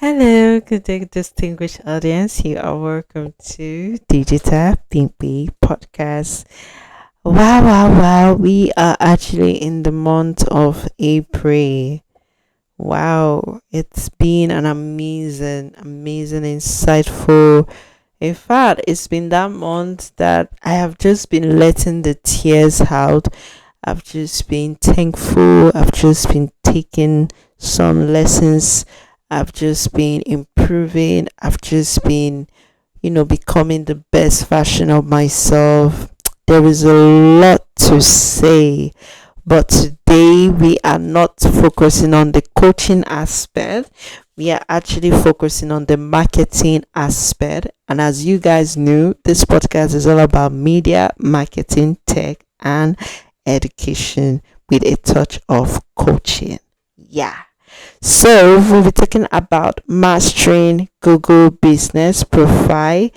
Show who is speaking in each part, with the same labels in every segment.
Speaker 1: Hello, good day, distinguished audience. You are welcome to Digital Think Big Podcast. Wow. We are actually in the month of April. Wow, it's been an amazing, insightful. In fact, it's been that month that I have just been letting the tears out. I've just been thankful. I've just been taking some lessons. I've just been improving. I've just been, becoming the best version of myself. There is a lot to say, but today we are not focusing on the coaching aspect. We are actually focusing on the marketing aspect. And as you guys know, this podcast is all about media, marketing, tech, and education with a touch of coaching. Yeah. So we'll be talking about mastering Google Business Profile,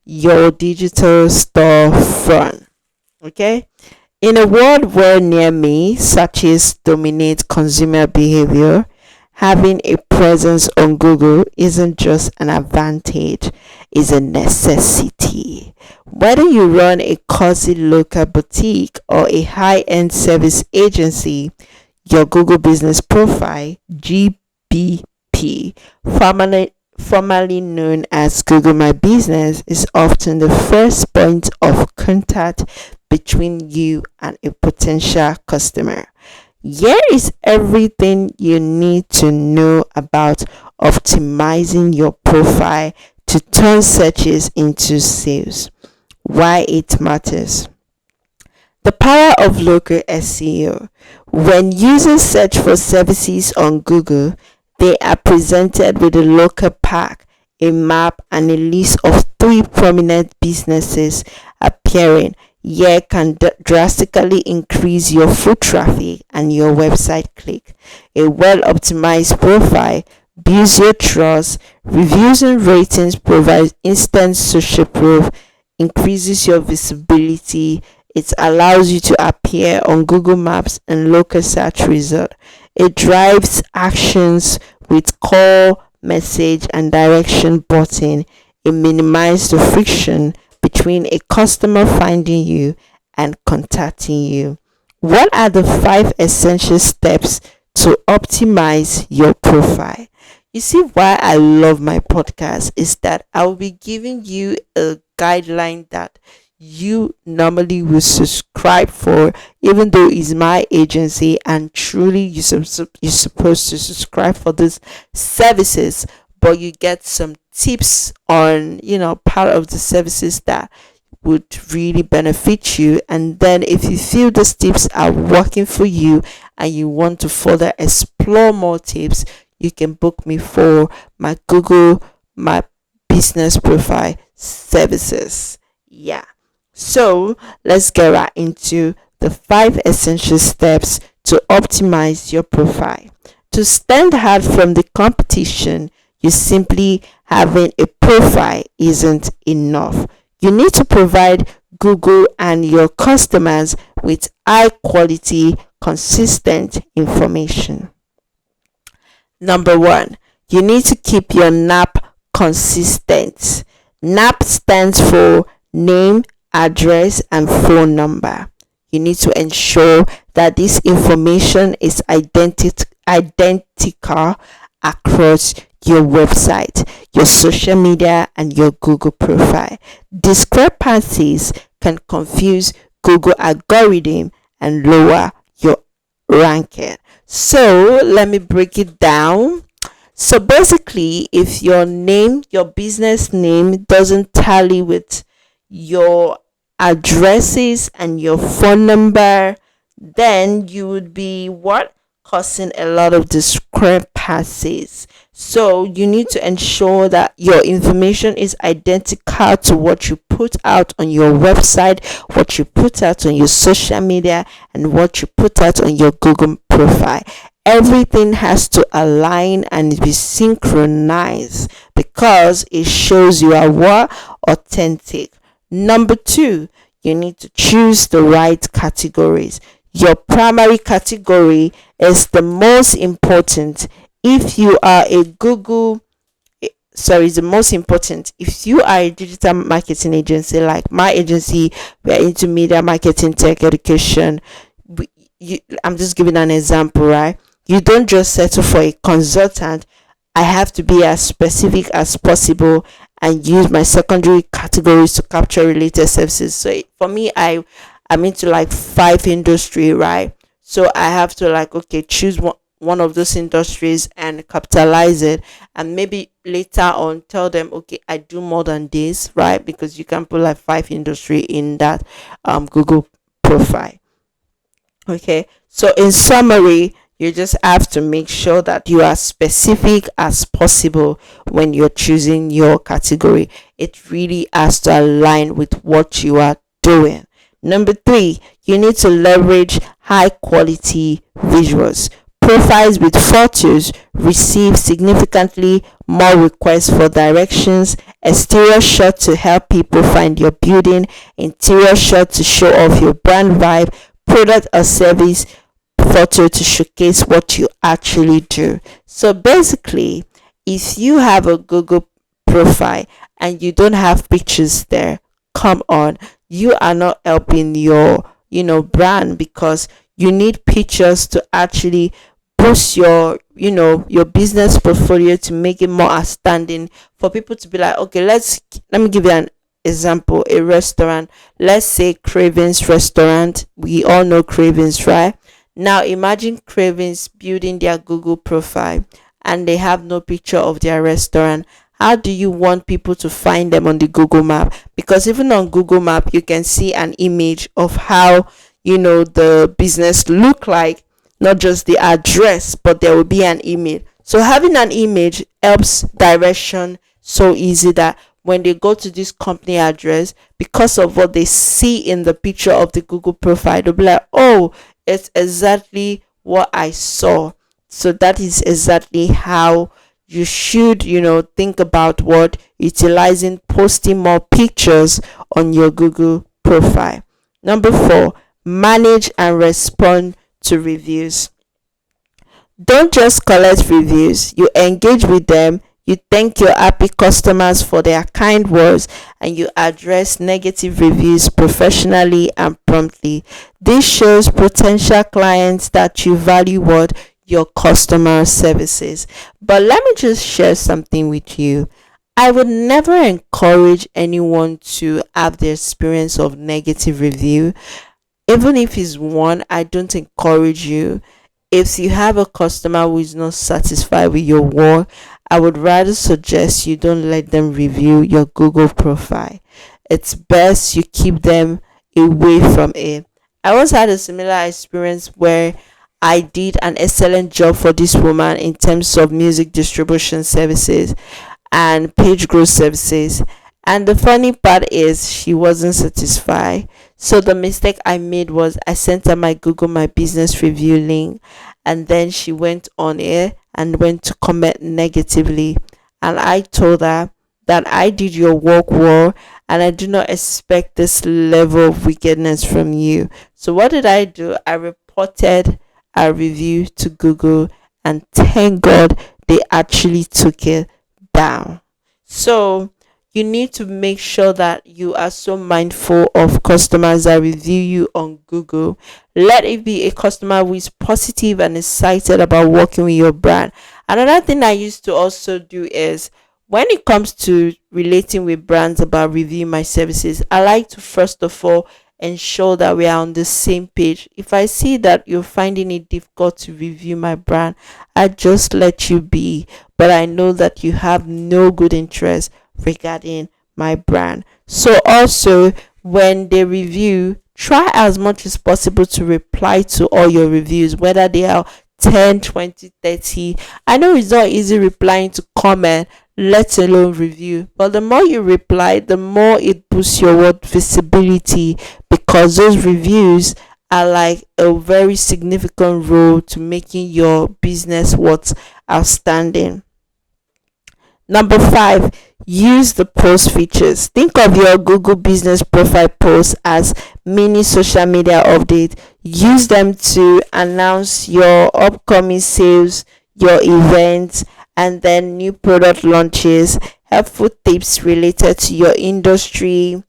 Speaker 1: your digital storefront. Okay. In a world where near me searches dominate consumer behavior, having a presence on Google isn't just an advantage, it's a necessity. Whether you run a cozy local boutique or a high end service agency, your Google Business Profile (GBP), formerly known as Google My Business, is often the first point of contact between you and a potential customer. Here is everything you need to know about optimizing your profile to turn searches into sales. Why it matters. The power of local SEO. When users search for services on Google, they are presented with a local pack, a map, and a list of three prominent businesses appearing. Here can drastically increase your foot traffic and your website click. A well optimized profile builds your trust. Reviews and ratings provide instant social proof, increases your visibility. It allows you to appear on Google Maps and local search results. It drives actions with call, message, and direction button. It minimizes the friction between a customer finding you and contacting you. What are the 5 essential steps to optimize your profile? You see, why I love my podcast is that I will be giving you a guideline that you normally will subscribe for, even though it's my agency and truly you're supposed to subscribe for these services, but you get some tips on part of the services that would really benefit you. And then if you feel these tips are working for you and you want to further explore more tips, you can book me for my Google My Business Profile services. Yeah. So let's get right into the 5 essential steps to optimize your profile. To stand out from the competition, you simply having a profile isn't enough. You need to provide Google and your customers with high quality, consistent information. Number one, you need to keep your NAP consistent. NAP stands for name, address, and phone number. You need to ensure that this information is identical across your website, your social media, and your Google profile. Discrepancies can confuse Google algorithm and lower your ranking. So let me break it down. So basically, if your business name doesn't tally with your addresses and your phone number, then you would be causing a lot of discrepancies. So you need to ensure that your information is identical to what you put out on your website, what you put out on your social media, and what you put out on your Google profile. Everything has to align and be synchronized because it shows you are authentic. Number two, you need to choose the right categories. Your primary category is the most important. If you are a Google sorry, is the most important. If you are a digital marketing agency like my agency, we are into media marketing, tech, education. we, I'm just giving an example, right? You don't just settle for a consultant. I have to be as specific as possible and use my secondary categories to capture related services. So for me, I'm into like 5 industry, right? So I have to like, okay, choose one of those industries and capitalize it, and maybe later on tell them, okay, I do more than this, right? Because you can put like 5 industry in that Google profile. Okay, so in summary, you just have to make sure that you are specific as possible when you're choosing your category. It really has to align with what you are doing. Number three, you need to leverage high quality visuals. Profiles with photos receive significantly more requests for directions, exterior shot to help people find your building, interior shot to show off your brand vibe, product or service photo to showcase what you actually do. So basically, if you have a Google profile and you don't have pictures there, come on, you are not helping your brand, because you need pictures to actually boost your business portfolio, to make it more outstanding, for people to be like, okay, let me give you an example. A restaurant, let's say Cravens restaurant. We all know Cravens, right? Now imagine Cravens building their Google profile and they have no picture of their restaurant. How do you want people to find them on the Google map? Because even on Google map you can see an image of how the business look like, not just the address, but there will be an image. So having an image helps direction so easy, that when they go to this company address, because of what they see in the picture of the Google profile, they'll be like, oh, it's exactly what I saw. So that is exactly how you should think about what utilizing posting more pictures on your Google profile. Number four, manage and respond to reviews. Don't just collect reviews, you engage with them, you thank your happy customers for their kind words, and you address negative reviews professionally and promptly. This shows potential clients that you value what your customer services. But let me just share something with you. I would never encourage anyone to have the experience of negative review. Even if it's one, I don't encourage you. If you have a customer who is not satisfied with your work, I would rather suggest you don't let them review your Google profile. It's best you keep them away from it. I once had a similar experience where I did an excellent job for this woman in terms of music distribution services and page growth services. And the funny part is, she wasn't satisfied. So the mistake I made was I sent her my Google My Business review link, and then she went on it and went to comment negatively. And I told her that I did your work well and I do not expect this level of wickedness from you. So what did I do? I reported a review to Google, and thank God they actually took it down. So you need to make sure that you are so mindful of customers that review you on Google. Let it be a customer who is positive and excited about working with your brand. Another thing I used to also do is, when it comes to relating with brands about reviewing my services, I like to first of all ensure that we are on the same page. If I see that you're finding it difficult to review my brand, I just let you be. But I know that you have no good interest regarding my brand. So also, when they review, try as much as possible to reply to all your reviews, whether they are 10, 20, 30. I know it's not easy replying to comment, let alone review, but the more you reply, the more it boosts your word visibility, because those reviews are like a very significant role to making your business what's outstanding. Number five, use the post features. Think of your Google business profile posts as mini social media update. Use them to announce your upcoming sales, your events, and then new product launches. helpful tips related to your industry,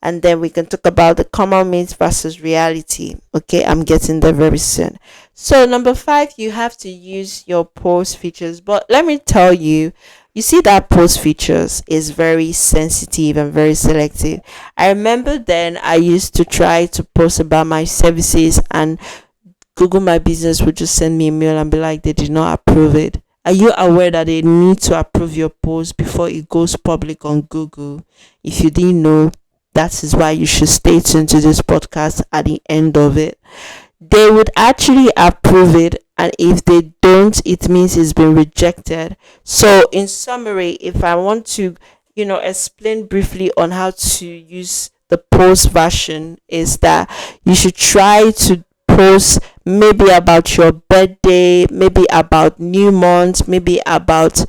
Speaker 1: and then we can talk about the common myth versus reality. Okay, I'm getting there very soon. So, number five, you have to use your post features. But let me tell you, you see that post features is very sensitive and very selective. I remember then I used to try to post about my services, and Google My Business would just send me a mail and be like, they did not approve it. Are you aware that they need to approve your post before it goes public on Google? If you didn't know, that is why you should stay tuned to this podcast at the end of it. They would actually approve it, and if they don't, it means it's been rejected. So, in summary, if I want to, explain briefly on how to use the post version, is that you should try to post maybe about your birthday, maybe about new month, maybe about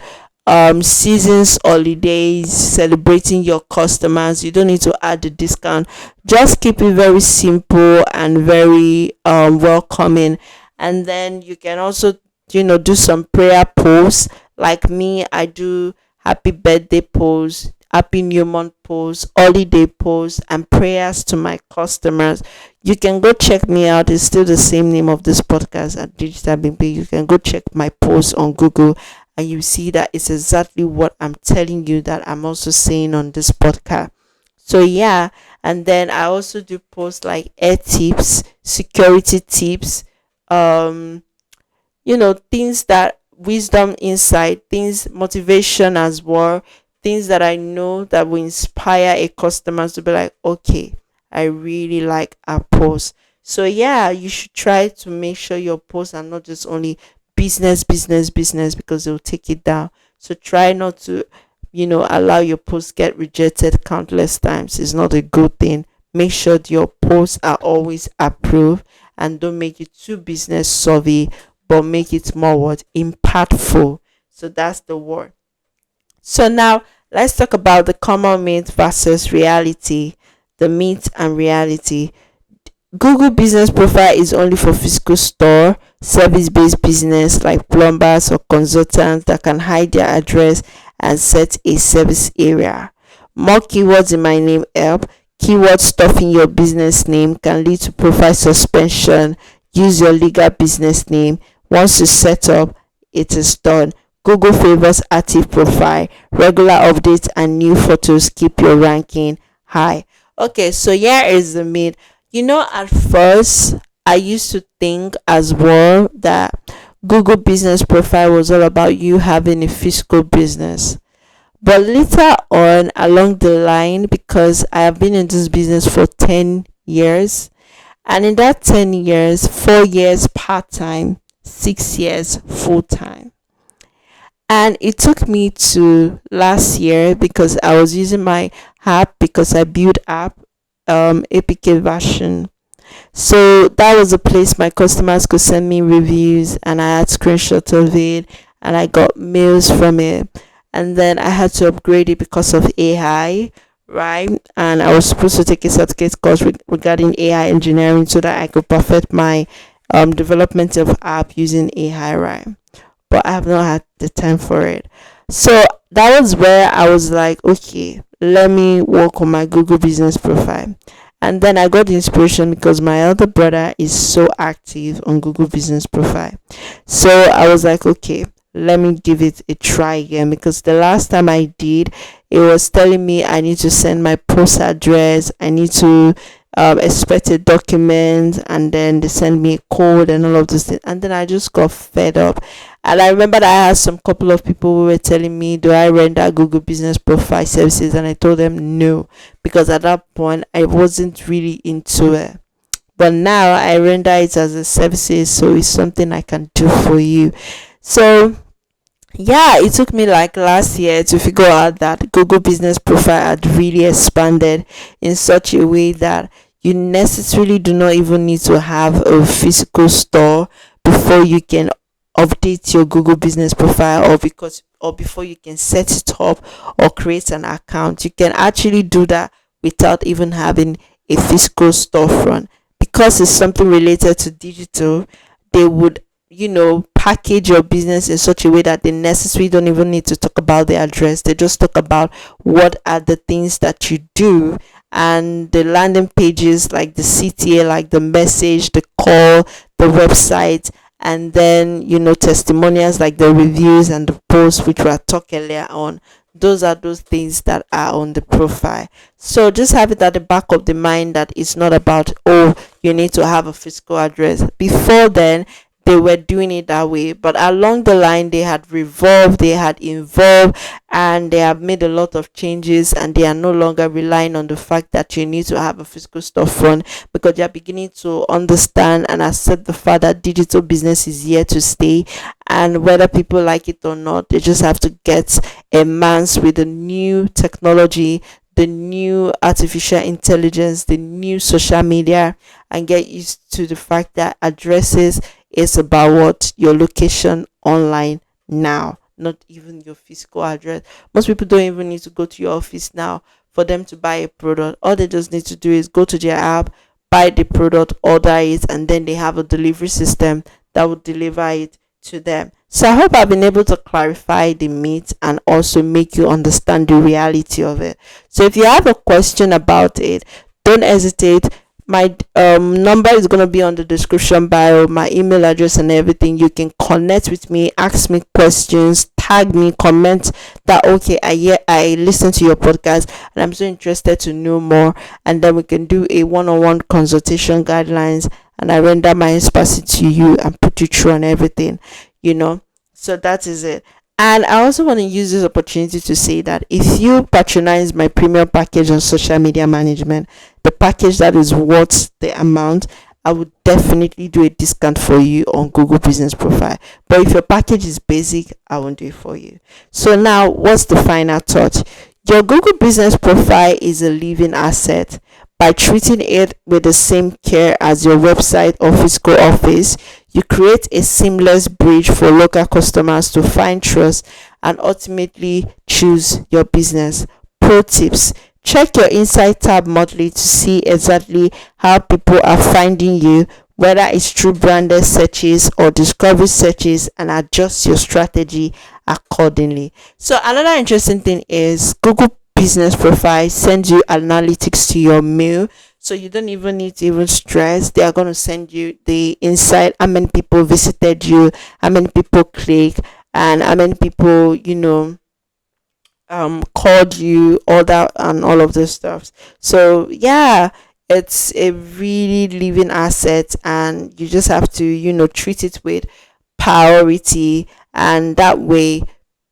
Speaker 1: seasons, holidays, celebrating your customers. You don't need to add the discount. Just keep it very simple and very welcoming. And then you can also do some prayer posts. Like me, I do happy birthday posts, happy new month posts, holiday posts, and prayers to my customers. You can go check me out. It's still the same name of this podcast at Digital BB. You can go check my posts on Google, and you see that it's exactly what I'm telling you that I'm also saying on this podcast. So yeah, and then I also do posts like air tips, security tips, um things that wisdom, insight, things, motivation as well, things that I know that will inspire a customer to be like, okay, I really like our post. So yeah, you should try to make sure your posts are not just only business, business, business, because they'll take it down. So try not to allow your posts get rejected countless times. It's not a good thing. Make sure that your posts are always approved, and don't make it too business savvy, but make it more what impactful. So that's the word. So now let's talk about the common myth versus reality. The myth and reality. Google Business Profile is only for physical store, service-based business like plumbers or consultants that can hide their address and set a service area. More keywords in my name help. Keyword stuff in your business name can lead to profile suspension. Use your legal business name. Once you set up, it is done. Google favors active profile. Regular updates and new photos keep your ranking high. Okay, so here is the myth. At first, I used to think as well that Google Business Profile was all about you having a physical business. But later on, along the line, because I have been in this business for 10 years, and in that 10 years, 4 years part time, 6 years full time. And it took me to last year, because I was using my app, because I built app, APK version. So that was a place my customers could send me reviews, and I had screenshots of it, and I got mails from it. And then I had to upgrade it because of AI, right? And I was supposed to take a certificate course regarding AI engineering so that I could perfect my development of app using AI, right? But I have not had the time for it. So that was where I was like, okay, let me work on my Google Business Profile. And then I got the inspiration because my elder brother is so active on Google Business Profile. So I was like, okay, let me give it a try again, because the last time I did, it was telling me I need to send my post address, I need to expect a document, and then they send me a code and all of those things. And then I just got fed up. And I remember that I had some couple of people who were telling me, do I render Google Business Profile services? And I told them no, because at that point I wasn't really into it. But now I render it as a services, so it's something I can do for you. So yeah, it took me like last year to figure out that Google Business Profile had really expanded in such a way that you necessarily do not even need to have a physical store before you can update your Google Business Profile, or before you can set it up or create an account. You can actually do that without even having a physical storefront, because it's something related to digital. They would package your business in such a way that they necessarily don't even need to talk about the address. They just talk about what are the things that you do, and the landing pages, like the CTA, like the message, the call, the website, and then testimonials like the reviews and the posts, which we are talking earlier on. Those are those things that are on the profile. So just have it at the back of the mind that it's not about, oh, you need to have a physical address. Before then, they were doing it that way, but along the line they had revolved, they had evolved, and they have made a lot of changes, and they are no longer relying on the fact that you need to have a physical storefront, because they are beginning to understand and accept the fact that digital business is here to stay, and whether people like it or not, they just have to get immersed with the new technology, the new artificial intelligence, the new social media, and get used to the fact that addresses is about what your location online now, not even your physical address. Most people don't even need to go to your office now for them to buy a product. All they just need to do is go to their app, buy the product, order it, and then they have a delivery system that will deliver it to them. So I hope I've been able to clarify the myth and also make you understand the reality of it. So if you have a question about it, don't hesitate. My number is going to be on the description bio, my email address and everything. You can connect with me, ask me questions, tag me, comment that okay, I listen to your podcast and I'm so interested to know more, and then we can do a one-on-one consultation guidelines, and I render my expertise to you and put you through on everything. So that is it. And I also want to use this opportunity to say that if you patronize my premium package on social media management, the package that is worth the amount, I would definitely do a discount for you on Google Business Profile. But if your package is basic, I won't do it for you. So now, what's the final thought? Your Google Business Profile is a living asset. By treating it with the same care as your website or physical office, you create a seamless bridge for local customers to find trust and ultimately choose your business. Pro tips: check your Insight tab monthly to see exactly how people are finding you, whether it's through branded searches or discovery searches, and adjust your strategy accordingly. So another interesting thing is Google Business Profile sends you analytics to your mail, so you don't even need to even stress. They are going to send you the insight: how many people visited you, how many people click, and how many people called you, all that and all of this stuff. So yeah, it's a really living asset, and you just have to treat it with priority, and that way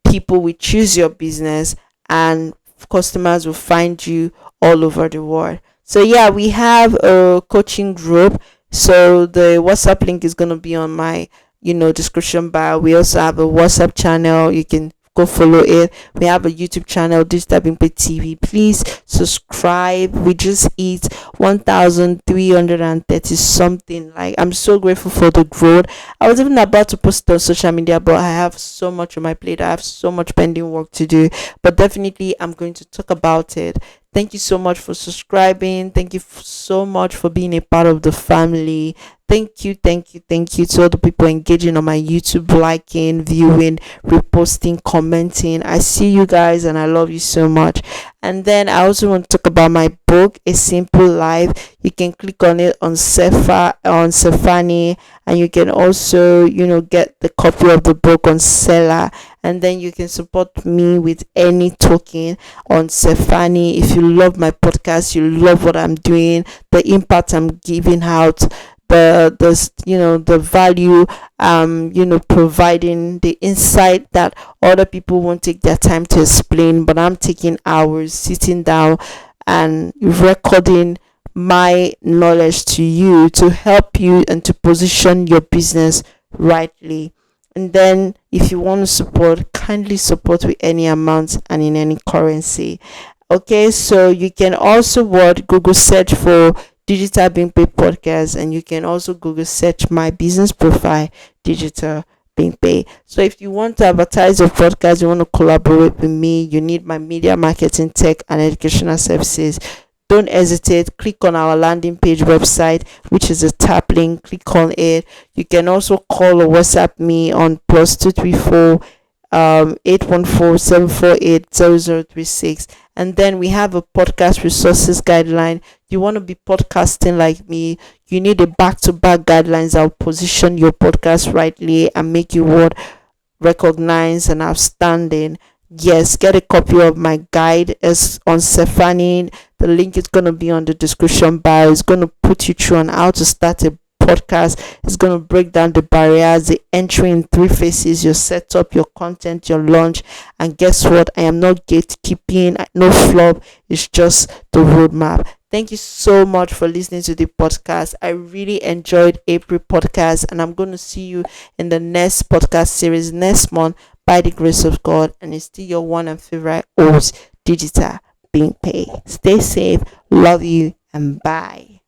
Speaker 1: people will choose your business and customers will find you all over the world. So yeah, we have a coaching group, so the WhatsApp link is going to be on my description bar. We also have a WhatsApp channel, you can go follow it. We have a YouTube channel, Digital Bimpe TV. Please subscribe. We just hit 1,330 something. Like, I'm so grateful for the growth. I was even about to post it on social media, but I have so much on my plate. I have so much pending work to do, but definitely I'm going to talk about it. Thank you so much for subscribing. Thank you so much for being a part of the family. Thank you to all the people engaging on my YouTube, liking, viewing, reposting, commenting. I see you guys and I love you so much. And then I also want to talk about my book, A Simple Life. You can click on it on Sefani, and you can also get the copy of the book on Seller. And then you can support me with any token on Sefani. If you love my podcast, you love what I'm doing, the impact I'm giving out, the value providing, the insight that other people won't take their time to explain, but I'm taking hours sitting down and recording my knowledge to you to help you and to position your business rightly. And then if you want to support, kindly support with any amount and in any currency. Okay, so you can also Google search for Digital Bimpe Podcast, and you can also Google search my business profile, Digital Bimpe. So if you want to advertise your podcast, you want to collaborate with me, you need my media marketing, tech and educational services, don't hesitate. Click on our landing page website, which is a tap link. Click on it. You can also call or WhatsApp me on +234 814-748-0036. And then we have a podcast resources guideline. You want to be podcasting like me, you need a back-to-back guidelines that will position your podcast rightly and make you what recognized and outstanding. Yes, get a copy of my guide. It's on Stephanie. The link is going to be on the description bar. It's going to put you through on how to start a podcast. It's going to break down the barriers, the entry in 3 phases, your setup, your content, your launch. And guess what? I am not gatekeeping, no flop. It's just the roadmap. Thank you so much for listening to the podcast. I really enjoyed April podcast, and I'm going to see you in the next podcast series next month by the grace of God. And it's still your one and favorite host, Digital Being Paid. Stay safe, love you, and bye.